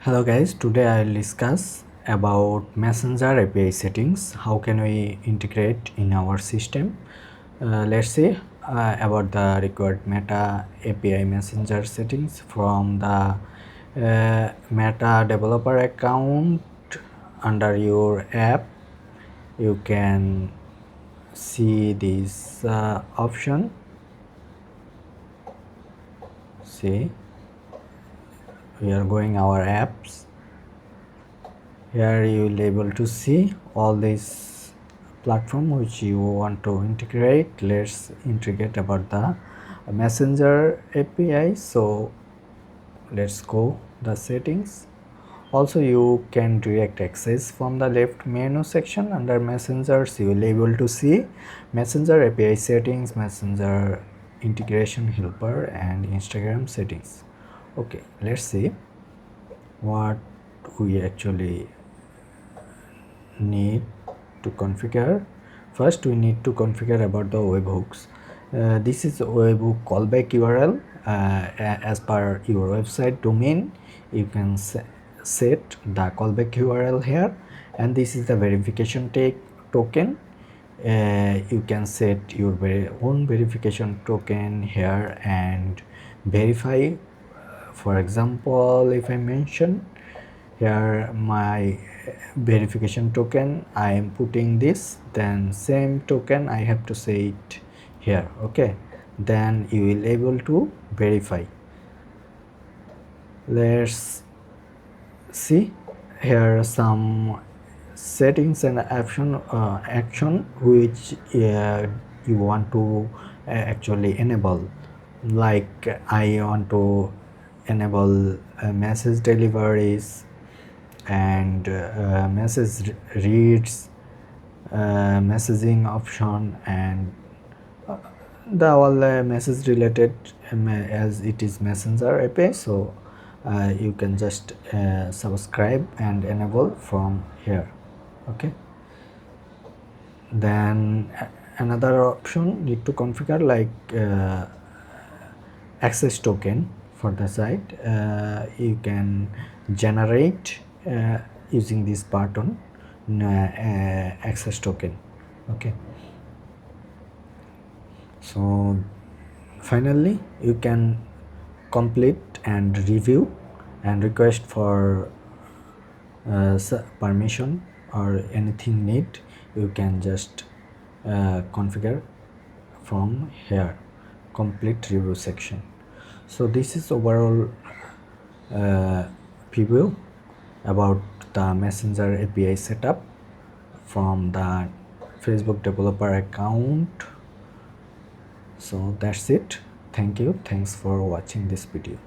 Hello guys, today I'll discuss about Messenger API settings. How can we integrate in our system? Let's see about the required Meta API Messenger settings from the Meta developer account. Under your app, you can see this option. See, we are going our apps. Here you will able to see all these platform which you want to integrate. Let's integrate about the Messenger API. So let's go the settings. Also you can direct access from the left menu section. Under messengers you will able to see Messenger API settings, Messenger integration helper and Instagram settings. Okay, let's see what we actually need to configure. First we need to configure about the webhooks. This is a webhook callback URL. As per your website domain, you can set the callback URL here, and this is the verification token. You can set your own verification token here and verify. For example, if I mention here my verification token, I am putting this, then same token I have to say it here. Okay, then you will able to verify. Let's see here some settings and action which you want to actually enable. Like I want to enable message deliveries and message reads, messaging option, and the all message related as it is Messenger API. So you can just subscribe and enable from here. Okay, then another option need to configure like access token for the site. You can generate using this button access token. Okay, so finally you can complete and review and request for permission or anything need. You can just configure from here, complete review section. So this is overall preview about the Messenger API setup from the Facebook developer account. So that's it. Thank you. Thanks for watching this video.